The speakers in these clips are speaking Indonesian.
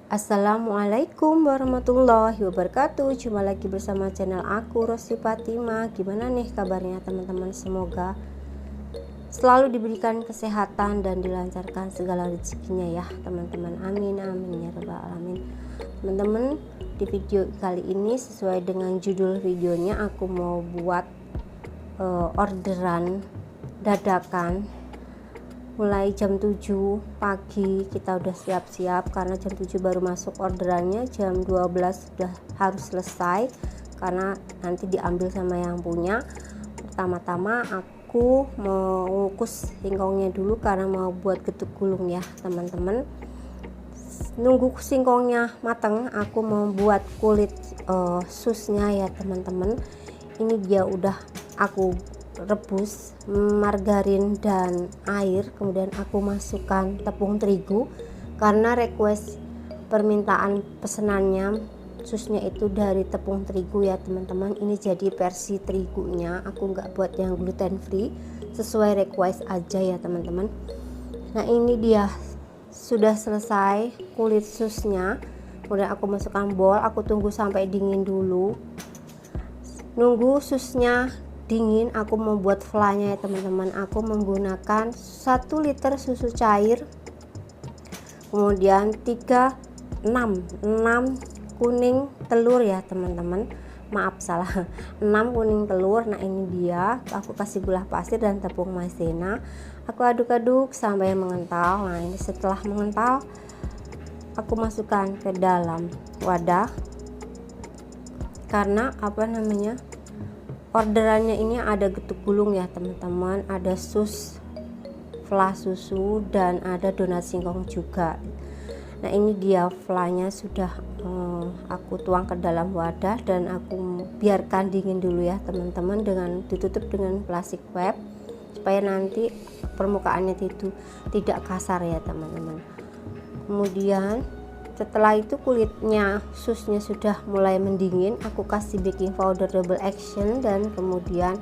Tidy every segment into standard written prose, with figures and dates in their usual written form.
Assalamualaikum warahmatullahi wabarakatuh. Jumpa lagi bersama channel aku, Rosti Fatima. Gimana nih kabarnya teman-teman? Semoga selalu diberikan kesehatan dan dilancarkan segala rezekinya ya teman-teman. Amin amin ya rabbal alamin. Teman-teman, di video kali ini sesuai dengan judul videonya, aku mau buat orderan dadakan. Mulai jam 7 pagi kita udah siap-siap, karena jam 7 baru masuk orderannya, jam 12 sudah harus selesai karena nanti diambil sama yang punya. Pertama-tama aku mau ngukus singkongnya dulu karena mau buat getuk gulung ya teman-teman. Nunggu singkongnya matang, aku mau buat kulit susnya ya teman-teman. Ini dia udah aku rebus margarin dan air, kemudian aku masukkan tepung terigu karena request permintaan pesenannya susnya itu dari tepung terigu ya teman-teman. Ini jadi versi terigunya, aku nggak buat yang gluten free, sesuai request aja ya teman-teman. Nah ini dia sudah selesai kulit susnya, kemudian aku masukkan bowl, aku tunggu sampai dingin dulu. Nunggu susnya dingin, aku membuat flanya ya teman-teman. Aku menggunakan 1 liter susu cair, kemudian 6 kuning telur ya teman-teman, maaf salah, 6 kuning telur. Nah ini dia, aku kasih gula pasir dan tepung maizena, aku aduk-aduk sampai mengental. Nah ini setelah mengental, aku masukkan ke dalam wadah karena orderannya ini ada getuk gulung ya teman-teman, ada sus fla susu dan ada donat singkong juga. Nah ini dia flanya sudah aku tuang ke dalam wadah dan aku biarkan dingin dulu ya teman-teman, dengan ditutup dengan plastik wrap supaya nanti permukaannya itu tidak kasar ya teman-teman. Kemudian setelah itu kulitnya susnya sudah mulai mendingin, aku kasih baking powder double action dan kemudian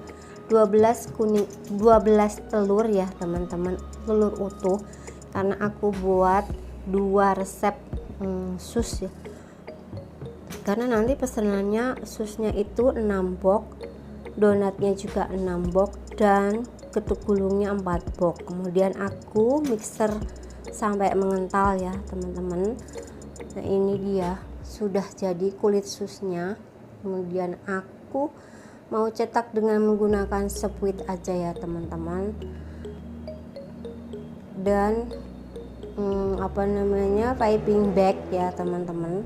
12 telur ya teman-teman, telur utuh, karena aku buat 2 resep sus ya, karena nanti pesanannya susnya itu 6 box, donatnya juga 6 box dan getuk gulungnya 4 box. Kemudian aku mixer sampai mengental ya teman-teman. Nah ini dia sudah jadi kulit susnya. Kemudian aku mau cetak dengan menggunakan spuit aja ya teman-teman, dan piping bag ya teman-teman.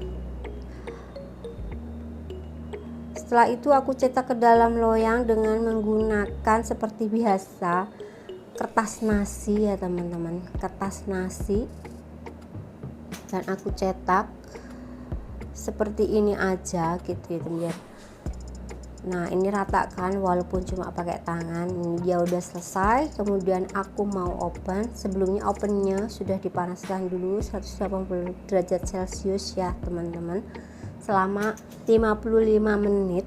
Setelah itu aku cetak ke dalam loyang dengan menggunakan seperti biasa kertas nasi ya teman-teman, kertas nasi, dan aku cetak seperti ini aja gitu ya teman-teman. Nah ini ratakan walaupun cuma pakai tangan. Ini dia udah selesai. Kemudian aku mau open. Sebelumnya opennya sudah dipanaskan dulu 180 derajat celcius ya teman-teman, selama 55 menit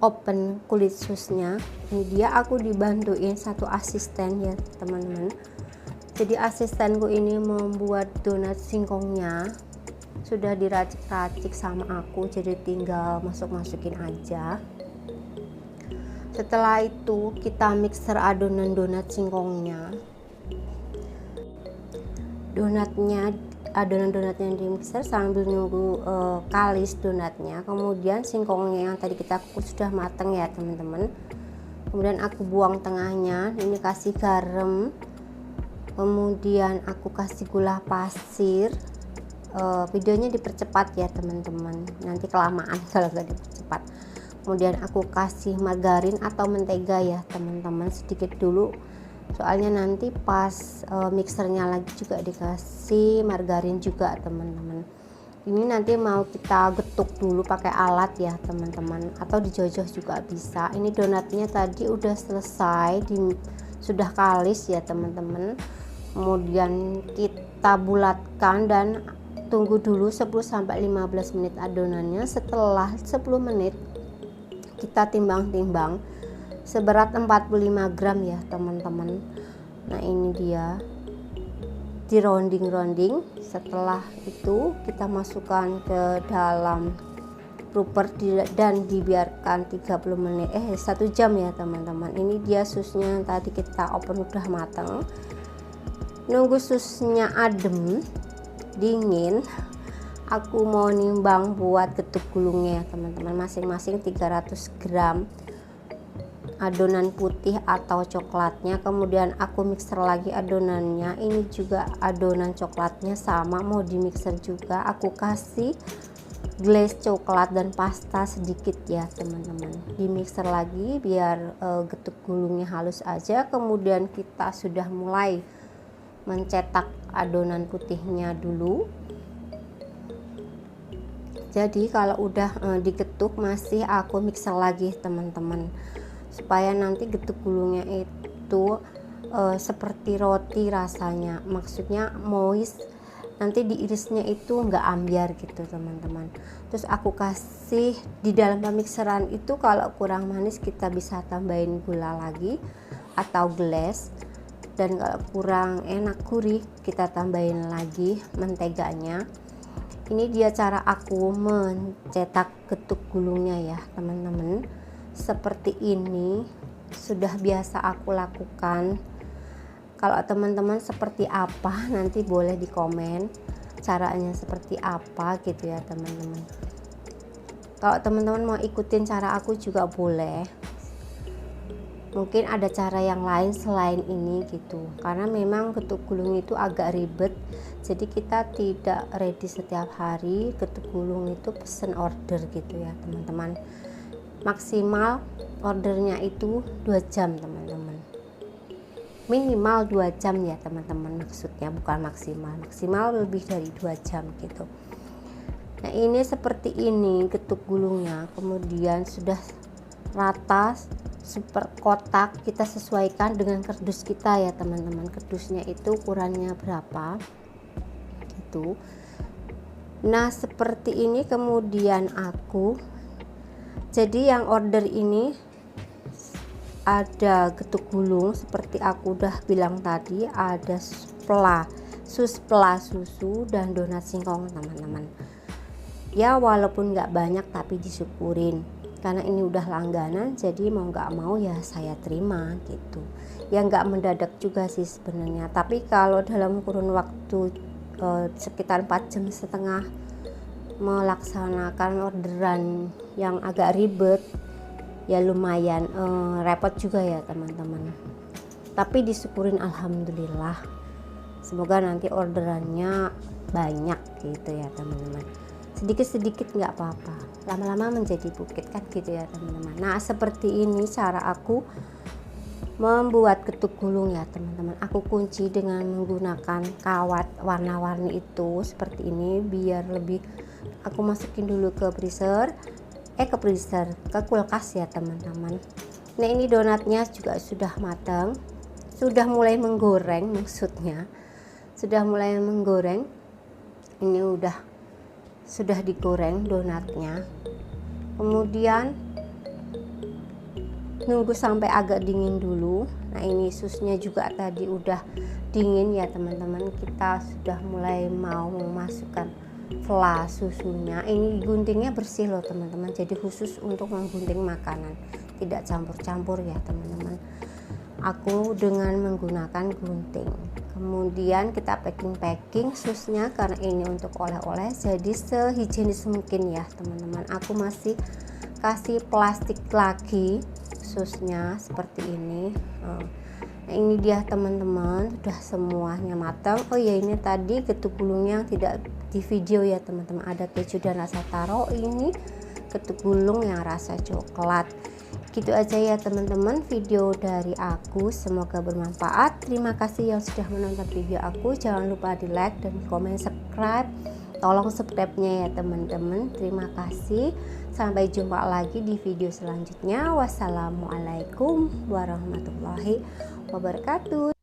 open kulit susnya. Ini dia aku dibantuin satu asisten ya teman-teman. Jadi asistenku ini membuat donat singkongnya, sudah diracik-racik sama aku, jadi tinggal masukin aja. Setelah itu kita mixer adonan donat singkongnya. Adonan donatnya di mixer sambil nunggu kalis donatnya. Kemudian singkongnya yang tadi kita kukus sudah matang ya teman-teman. Kemudian aku buang tengahnya, ini kasih garam, kemudian aku kasih gula pasir. Videonya dipercepat ya teman-teman, nanti kelamaan kalau gak dipercepat. Kemudian aku kasih margarin atau mentega ya teman-teman, sedikit dulu, soalnya nanti pas mixernya lagi juga dikasih margarin juga teman-teman. Ini nanti mau kita getuk dulu pakai alat ya teman-teman, atau dijojoh juga bisa. Ini donatnya tadi udah selesai, sudah kalis ya teman-teman. Kemudian kita bulatkan dan tunggu dulu 10-15 menit adonannya. Setelah 10 menit kita timbang-timbang seberat 45 gram ya teman-teman. Nah ini dia di rounding. Setelah itu kita masukkan ke dalam proper dan dibiarkan 30 menit 1 jam ya teman-teman. Ini dia susnya yang tadi kita open udah matang. Nunggu susnya adem dingin, aku mau nimbang buat getuk gulungnya ya teman-teman. Masing-masing 300 gram adonan putih atau coklatnya, kemudian aku mixer lagi adonannya. Ini juga adonan coklatnya sama, mau di mixer juga. Aku kasih glaze coklat dan pasta sedikit ya teman-teman, di mixer lagi biar getuk gulungnya halus aja. Kemudian kita sudah mulai mencetak adonan putihnya dulu. Jadi kalau udah digetuk masih aku mixer lagi teman-teman, supaya nanti getuk gulungnya itu seperti roti rasanya, maksudnya moist, nanti diirisnya itu nggak ambiar gitu teman-teman. Terus aku kasih di dalam pemixeran itu, kalau kurang manis kita bisa tambahin gula lagi atau glaze, dan kalau kurang enak gurih kita tambahin lagi menteganya. Ini dia cara aku mencetak getuk gulungnya ya teman-teman. Seperti ini sudah biasa aku lakukan. Kalau teman-teman seperti apa nanti boleh di komen caranya seperti apa gitu ya teman-teman. Kalau teman-teman mau ikutin cara aku juga boleh. Mungkin ada cara yang lain selain ini gitu, karena memang getuk gulung itu agak ribet. Jadi kita tidak ready setiap hari getuk gulung, itu pesen order gitu ya teman-teman. Maksimal ordernya itu 2 jam teman-teman, minimal 2 jam ya teman-teman, maksudnya bukan maksimal lebih dari 2 jam gitu. Nah ini seperti ini getuk gulungnya, kemudian sudah rata super kotak. Kita sesuaikan dengan kardus kita ya teman-teman, kardusnya itu ukurannya berapa gitu. Nah seperti ini. Kemudian aku, jadi yang order ini ada getuk gulung seperti aku udah bilang tadi, ada sus pla susu dan donat singkong teman-teman. Ya walaupun nggak banyak tapi disyukurin, karena ini udah langganan, jadi mau nggak mau ya saya terima gitu. Ya nggak mendadak juga sih sebenarnya, tapi kalau dalam kurun waktu sekitar 4,5 jam melaksanakan orderan yang agak ribet, ya lumayan repot juga ya teman-teman, tapi disyukurin alhamdulillah. Semoga nanti orderannya banyak gitu ya teman-teman. Sedikit-sedikit nggak apa-apa, lama-lama menjadi bukit kan gitu ya teman-teman. Nah seperti ini cara aku membuat getuk gulung ya teman-teman. Aku kunci dengan menggunakan kawat warna-warni itu seperti ini, biar lebih. Aku masukin dulu ke freezer, ke kulkas ya teman-teman. Nah ini donatnya juga sudah matang, sudah mulai menggoreng, maksudnya sudah mulai menggoreng. Ini sudah digoreng donatnya. Kemudian nunggu sampai agak dingin dulu. Nah ini susnya juga tadi udah dingin ya teman-teman. Kita sudah mulai mau memasukkan flas susunya. Ini guntingnya bersih loh teman-teman, jadi khusus untuk menggunting makanan, tidak campur-campur ya teman-teman. Aku dengan menggunakan gunting. Kemudian kita packing susnya, karena ini untuk oleh-oleh, jadi sehigienis mungkin ya teman-teman. Aku masih kasih plastik lagi susnya seperti ini. Nah ini dia teman-teman, sudah semuanya matang. Oh ya ini tadi getuk gulungnya yang tidak di video ya teman-teman, ada keju dan rasa taro. Ini getuk gulung yang rasa coklat. Gitu aja ya teman-teman video dari aku, semoga bermanfaat. Terima kasih yang sudah menonton video aku, jangan lupa di like dan komen, subscribe, tolong subscribe-nya ya teman-teman. Terima kasih, sampai jumpa lagi di video selanjutnya. Wassalamualaikum warahmatullahi wabarakatuh.